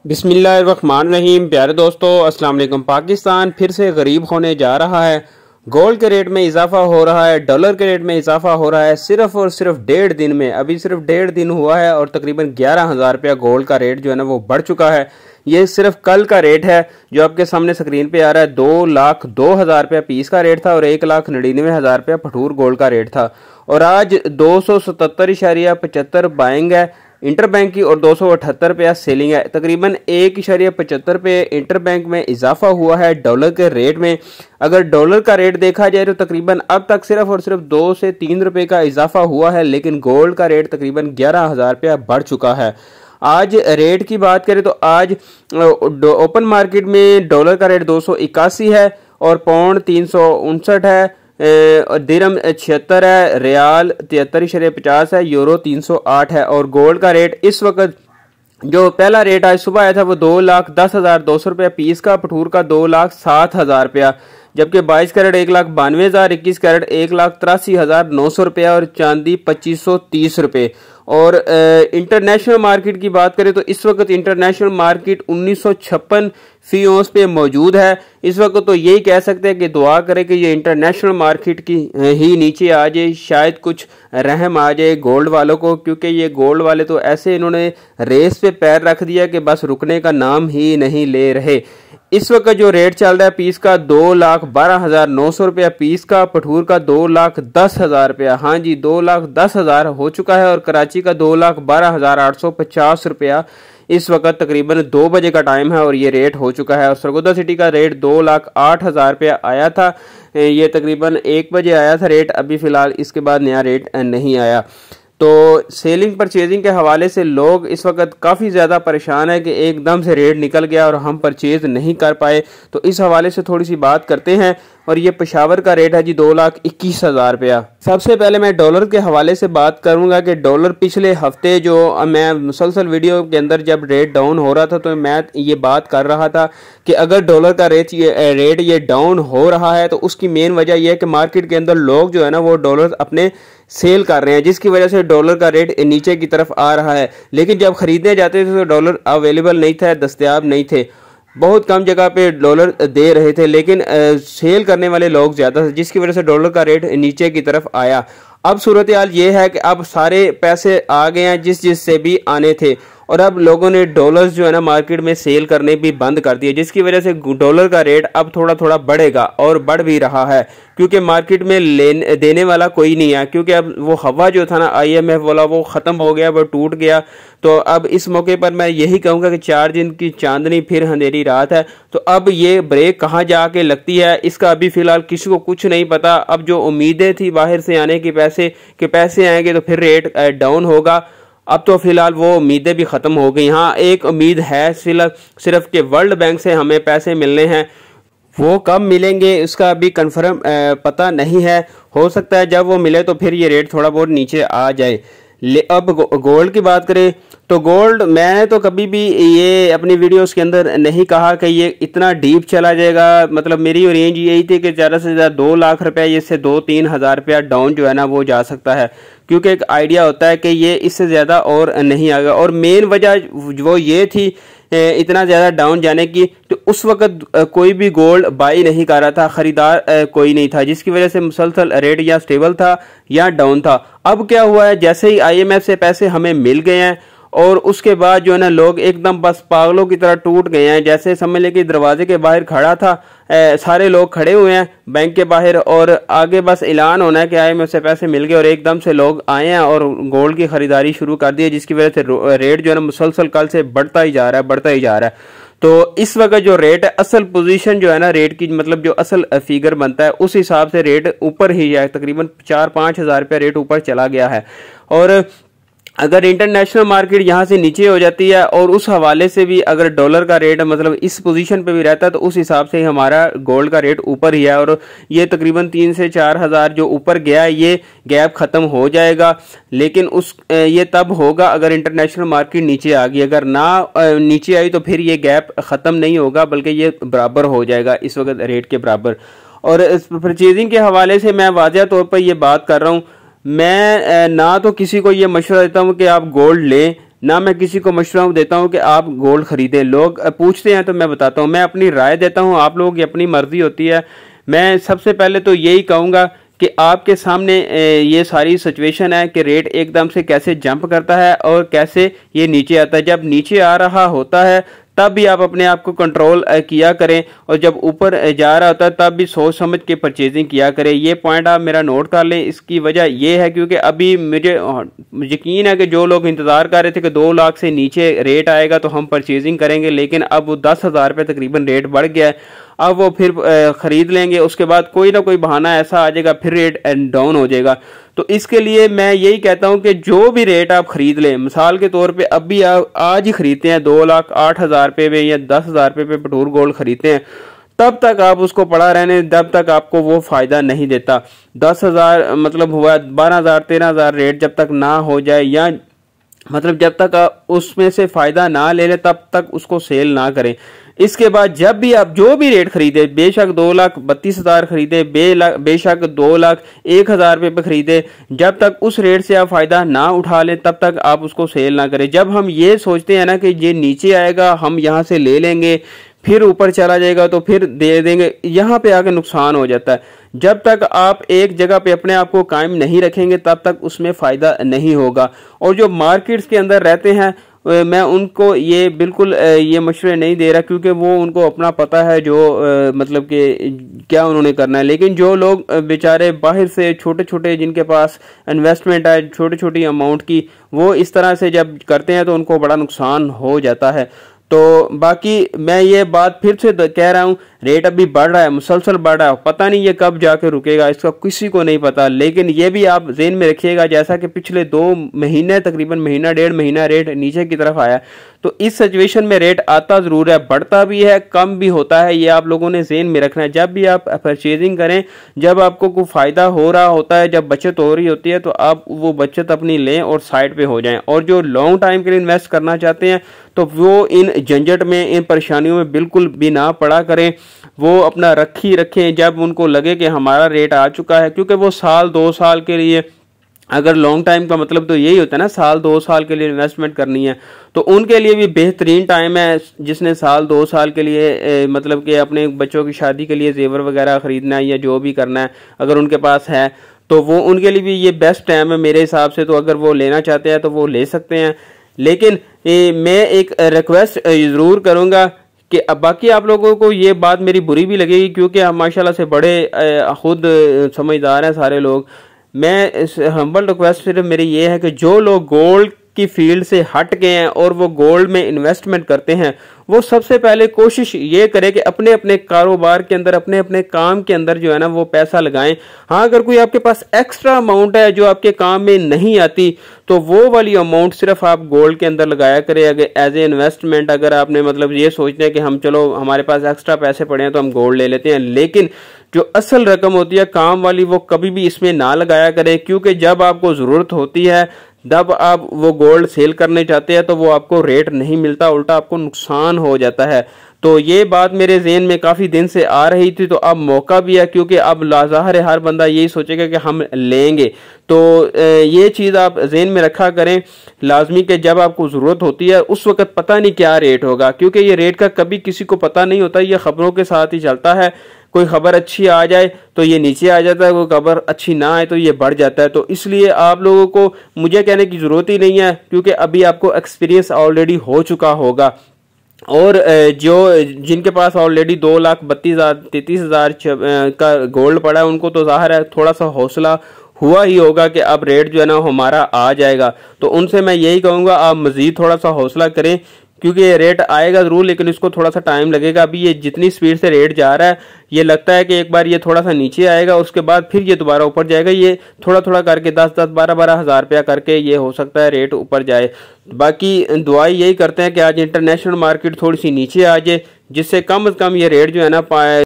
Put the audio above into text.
बिस्मिल्लाहिर्रहमानिर्रहीम। प्यारे दोस्तों, अस्सलाम वालेकुम। पाकिस्तान फिर से गरीब होने जा रहा है। गोल्ड के रेट में इजाफा हो रहा है, डॉलर के रेट में इजाफा हो रहा है। सिर्फ और सिर्फ 1.5 दिन में, अभी सिर्फ 1.5 दिन हुआ है और तकरीबन 11,000 रुपया गोल्ड का रेट जो है ना वो बढ़ चुका है। ये सिर्फ कल का रेट है जो आपके सामने स्क्रीन पे आ रहा है। 2,02,000 रुपया पीस का रेट था और 1,99,000 रुपया भटूर गोल्ड का रेट था। और आज 277.75 बाइंग है इंटर बैंक की और 278 रुपया सेलिंग है। तकरीबन 1.75 पे इंटर बैंक में इजाफा हुआ है डॉलर के रेट में। अगर डॉलर का रेट देखा जाए तो तकरीबन अब तक सिर्फ और सिर्फ 2 से 3 रुपए का इजाफा हुआ है, लेकिन गोल्ड का रेट तकरीबन 11,000 रुपया बढ़ चुका है। आज रेट की बात करें तो आज ओपन मार्केट में डॉलर का रेट 281 है और पाउंड 359 है, दिरहम 76 है, रियाल 73.50 है, यूरो 308 है। और गोल्ड का रेट इस वक्त जो पहला रेट आज सुबह आया था वो 2,10,200 रुपया पीस का, भटूर का 2,07,000 रुपया, जबकि 22 कैरेट 1,92,000, 21 कैरेट 1,83,900 रुपया और चांदी 2,530 रुपये। और इंटरनेशनल मार्केट की बात करें तो इस वक्त इंटरनेशनल मार्केट 1956 फी औंस पे मौजूद है। इस वक्त तो यही कह सकते हैं कि दुआ करें कि ये इंटरनेशनल मार्केट की ही नीचे आ जाए, शायद कुछ रहम आ जाए गोल्ड वालों को, क्योंकि ये गोल्ड वाले तो ऐसे इन्होंने रेस पे पैर रख दिया कि बस रुकने का नाम ही नहीं ले रहे। इस वक्त जो रेट चल रहा है पीस का 2,12,900 रुपया पीस का, भटूर का 2,10,000 रुपया, हाँ जी 2,10,000 हो चुका है। और कराची का 2,12,850 रुपया इस वक्त तकरीबन 2 बजे का टाइम है और ये रेट हो चुका है। और सरगोदा सिटी का रेट 2,08,000 रुपया आया था, ये तकरीबन 1 बजे आया था रेट। अभी फिलहाल इसके बाद नया रेट नहीं आया। तो सेलिंग परचेजिंग के हवाले से लोग इस वक्त काफ़ी ज़्यादा परेशान है कि एकदम से रेट निकल गया और हम परचेज नहीं कर पाए। तो इस हवाले से थोड़ी सी बात करते हैं। और ये पेशावर का रेट है जी 2,21,000 रुपया। सबसे पहले मैं डॉलर के हवाले से बात करूंगा कि डॉलर पिछले हफ्ते जो मैं मुसलसल वीडियो के अंदर जब रेट डाउन हो रहा था तो मैं ये बात कर रहा था कि अगर डॉलर का रेट ये डाउन हो रहा है तो उसकी मेन वजह यह है कि मार्केट के अंदर लोग जो है ना वो डॉलर अपने सेल कर रहे हैं, जिसकी वजह से डॉलर का रेट नीचे की तरफ आ रहा है। लेकिन जब खरीदने जाते थे तो डॉलर अवेलेबल नहीं था, दस्तयाब नहीं थे, बहुत कम जगह पे डॉलर दे रहे थे, लेकिन सेल करने वाले लोग ज़्यादा थे, जिसकी वजह से डॉलर का रेट नीचे की तरफ आया। अब सूरत हाल ये है कि अब सारे पैसे आ गए हैं जिस से भी आने थे और अब लोगों ने डॉलर्स जो है ना मार्केट में सेल करने भी बंद कर दिए, जिसकी वजह से डॉलर का रेट अब थोड़ा थोड़ा बढ़ेगा और बढ़ भी रहा है, क्योंकि मार्केट में देने वाला कोई नहीं है। क्योंकि अब वो हवा जो था ना IMF वाला वो ख़त्म हो गया, वो टूट गया। तो अब इस मौके पर मैं यही कहूँगा कि 4 दिन की चांदनी फिर अंधेरी रात है। तो अब ये ब्रेक कहाँ जाके लगती है इसका अभी फ़िलहाल किसी को कुछ नहीं पता। अब जो उम्मीदें थी बाहर से आने की पैसे आएंगे तो फिर रेट डाउन होगा, अब तो फिलहाल वो उम्मीदें भी ख़त्म हो गई। हाँ, एक उम्मीद है सिर्फ कि वर्ल्ड बैंक से हमें पैसे मिलने हैं, वो कब मिलेंगे उसका अभी कंफर्म पता नहीं है। हो सकता है जब वो मिले तो फिर ये रेट थोड़ा बहुत नीचे आ जाए। अब गोल्ड की बात करें तो गोल्ड मैंने तो कभी भी ये अपनी वीडियोस के अंदर नहीं कहा कि ये इतना डीप चला जाएगा। मतलब मेरी रेंज यही थी कि ज़्यादा से ज़्यादा 2 लाख रुपया, इससे 2-3 हज़ार रुपया डाउन जो है ना वो जा सकता है, क्योंकि एक आइडिया होता है कि ये इससे ज़्यादा और नहीं आएगा। और मेन वजह वो ये थी इतना ज़्यादा डाउन जाने की, तो उस वक्त कोई भी गोल्ड बाई नहीं कर रहा था, ख़रीदार कोई नहीं था, जिसकी वजह से मुसलसल रेट या स्टेबल था या डाउन था। अब क्या हुआ है, जैसे ही IMF से पैसे हमें मिल गए हैं और उसके बाद जो है ना लोग एकदम बस पागलों की तरह टूट गए हैं। जैसे समझ लें कि दरवाजे के बाहर खड़ा था, सारे लोग खड़े हुए हैं बैंक के बाहर और आगे बस ऐलान होना है कि IMF से पैसे मिल गए और एकदम से लोग आए हैं और गोल्ड की खरीदारी शुरू कर दी है, जिसकी वजह से रेट जो है ना मुसलसल कल से बढ़ता ही जा रहा है। तो इस वक्त जो रेट है, असल पोजीशन जो है ना रेट की, मतलब जो असल फिगर बनता है उस हिसाब से रेट ऊपर ही है, तकरीबन 4-5 हज़ार रुपया रेट ऊपर चला गया है। और अगर इंटरनेशनल मार्केट यहाँ से नीचे हो जाती है और उस हवाले से भी अगर डॉलर का रेट मतलब इस पोजीशन पे भी रहता है तो उस हिसाब से ही हमारा गोल्ड का रेट ऊपर ही है। और ये तकरीबन 3 से 4 हज़ार जो ऊपर गया है ये गैप ख़त्म हो जाएगा, लेकिन ये तब होगा अगर इंटरनेशनल मार्केट नीचे आ गई। अगर ना नीचे आई तो फिर ये गैप ख़त्म नहीं होगा, बल्कि ये बराबर हो जाएगा इस वक्त रेट के बराबर। और परचेजिंग के हवाले से मैं वाज़ह तौर पर ये बात कर रहा हूँ, मैं ना तो किसी को ये मशवरा देता हूँ कि आप गोल्ड लें, ना मैं किसी को मशवरा देता हूँ कि आप गोल्ड खरीदें। लोग पूछते हैं तो मैं बताता हूँ, मैं अपनी राय देता हूँ, आप लोगों की अपनी मर्जी होती है। मैं सबसे पहले तो यही कहूँगा कि आपके सामने ये सारी सिचुएशन है कि रेट एकदम से कैसे जंप करता है और कैसे ये नीचे आता है। जब नीचे आ रहा होता है तब भी आप अपने आप को कंट्रोल किया करें, और जब ऊपर जा रहा होता है तब भी सोच समझ के परचेजिंग किया करें। ये पॉइंट आप मेरा नोट कर लें। इसकी वजह ये है क्योंकि अभी मुझे यकीन है कि जो लोग इंतज़ार कर रहे थे कि 2 लाख से नीचे रेट आएगा तो हम परचेजिंग करेंगे, लेकिन अब वो 10,000 रुपये तकरीबन रेट बढ़ गया है। अब वो फिर ख़रीद लेंगे, उसके बाद कोई ना कोई बहाना ऐसा आ जाएगा, फिर रेट डाउन हो जाएगा। तो इसके लिए मैं यही कहता हूं कि जो भी रेट आप खरीद लें, मिसाल के तौर पे अभी आप आज ही खरीदते हैं 2,08,000 रुपये में या 10,000 रुपये पे पटूर गोल्ड खरीदते हैं, तब तक आप उसको पड़ा रहने, तब तक आपको वो फायदा नहीं देता। 10,000 मतलब हुआ 12,000 13,000 रेट जब तक ना हो जाए, या मतलब जब तक आप उसमें से फायदा ना ले ले तब तक उसको सेल ना करें। इसके बाद जब भी आप जो भी रेट खरीदे, बेशक 2,32,000 खरीदे, बेशक 2,01,000 रुपये पे खरीदे, जब तक उस रेट से आप फायदा ना उठा लें तब तक आप उसको सेल ना करें। जब हम ये सोचते हैं ना कि ये नीचे आएगा हम यहाँ से ले लेंगे, फिर ऊपर चला जाएगा तो फिर दे देंगे, यहाँ पे आके नुकसान हो जाता है। जब तक आप एक जगह पे अपने आप को कायम नहीं रखेंगे तब तक उसमें फ़ायदा नहीं होगा। और जो मार्केट्स के अंदर रहते हैं मैं उनको ये बिल्कुल ये मशवरे नहीं दे रहा, क्योंकि वो उनको अपना पता है जो मतलब कि क्या उन्होंने करना है। लेकिन जो लोग बेचारे बाहर से छोटे छोटे जिनके पास इन्वेस्टमेंट है छोटी छोटी अमाउंट की, वो इस तरह से जब करते हैं तो उनको बड़ा नुकसान हो जाता है। तो बाकी मैं ये बात फिर से कह रहा हूँ, रेट अभी बढ़ रहा है, मुसलसल बढ़ रहा है, पता नहीं ये कब जाके रुकेगा, इसका किसी को नहीं पता। लेकिन ये भी आप ज़हन में रखिएगा, जैसा कि पिछले 2 महीने तकरीबन महीना 1.5 महीना रेट नीचे की तरफ आया, तो इस सिचुएशन में रेट आता ज़रूर है, बढ़ता भी है, कम भी होता है। ये आप लोगों ने ज़हन में रखना है। जब भी आप परचेजिंग करें, जब आपको कोई फ़ायदा हो रहा होता है, जब बचत हो रही होती है, तो आप वो बचत अपनी लें और साइड पे हो जाएं। और जो लॉन्ग टाइम के लिए इन्वेस्ट करना चाहते हैं तो वो इन झंझट में, इन परेशानियों में बिल्कुल भी ना पड़ा करें। वो अपना रखें जब उनको लगे कि हमारा रेट आ चुका है, क्योंकि वो साल 2 साल के लिए, अगर लॉन्ग टाइम का मतलब तो यही होता है ना, साल 2 साल के लिए इन्वेस्टमेंट करनी है, तो उनके लिए भी बेहतरीन टाइम है। जिसने साल 2 साल के लिए मतलब कि अपने बच्चों की शादी के लिए जेवर वगैरह खरीदना है या जो भी करना है, अगर उनके पास है तो वो उनके लिए भी ये बेस्ट टाइम है मेरे हिसाब से। तो अगर वो लेना चाहते हैं तो वो ले सकते हैं। लेकिन मैं एक रिक्वेस्ट ज़रूर करूँगा कि अब बाकी आप लोगों को ये बात मेरी बुरी भी लगेगी, क्योंकि हम माशाल्लाह से बड़े खुद समझदार हैं सारे लोग। मैं हम्बल रिक्वेस्ट सिर्फ मेरी ये है कि जो लोग गोल्ड की फील्ड से हट गए हैं और वो गोल्ड में इन्वेस्टमेंट करते हैं, वो सबसे पहले कोशिश ये करें कि अपने अपने कारोबार के अंदर, अपने अपने काम के अंदर जो है ना वो पैसा लगाएं। हाँ, अगर कोई आपके पास एक्स्ट्रा अमाउंट है जो आपके काम में नहीं आती, तो वो वाली अमाउंट सिर्फ आप गोल्ड के अंदर लगाया करें अगर एज ए इन्वेस्टमेंट। अगर आपने मतलब ये सोचते हैं कि हम चलो हमारे पास एक्स्ट्रा पैसे पड़े हैं तो हम गोल्ड ले लेते हैं, लेकिन जो असल रकम होती है काम वाली वो कभी भी इसमें ना लगाया करें, क्योंकि जब आपको ज़रूरत होती है जब आप वो गोल्ड सेल करने चाहते हैं तो वो आपको रेट नहीं मिलता, उल्टा आपको नुकसान हो जाता है। तो ये बात मेरे ज़हन में काफ़ी दिन से आ रही थी, तो अब मौका भी है, क्योंकि अब लाज़ाहिर है हर बंदा यही सोचेगा कि हम लेंगे। तो ये चीज़ आप ज़हन में रखा करें लाजमी कि जब आपको ज़रूरत होती है उस वक्त पता नहीं क्या रेट होगा, क्योंकि ये रेट का कभी किसी को पता नहीं होता, ये खबरों के साथ ही चलता है। कोई खबर अच्छी आ जाए तो ये नीचे आ जाता है, कोई खबर अच्छी ना आए तो ये बढ़ जाता है। तो इसलिए आप लोगों को मुझे कहने की ज़रूरत ही नहीं है, क्योंकि अभी आपको एक्सपीरियंस ऑलरेडी हो चुका होगा। और जो जिनके पास ऑलरेडी 2,32,000 33,000 का गोल्ड पड़ा है, उनको तो ज़ाहिर है थोड़ा सा हौसला हुआ ही होगा कि अब रेट जो है ना हमारा आ जाएगा। तो उनसे मैं यही कहूँगा आप मज़ीद थोड़ा सा हौसला करें, क्योंकि ये रेट आएगा ज़रूर, लेकिन इसको थोड़ा सा टाइम लगेगा। अभी ये जितनी स्पीड से रेट जा रहा है, ये लगता है कि एक बार ये थोड़ा सा नीचे आएगा, उसके बाद फिर ये दोबारा ऊपर जाएगा। ये थोड़ा थोड़ा करके 10-10 12-12 हज़ार रुपया करके ये हो सकता है रेट ऊपर जाए। बाकी दुआई यही करते हैं कि आज इंटरनेशनल मार्केट थोड़ी सी नीचे आ जाए, जिससे कम से कम ये रेट जो है ना पाए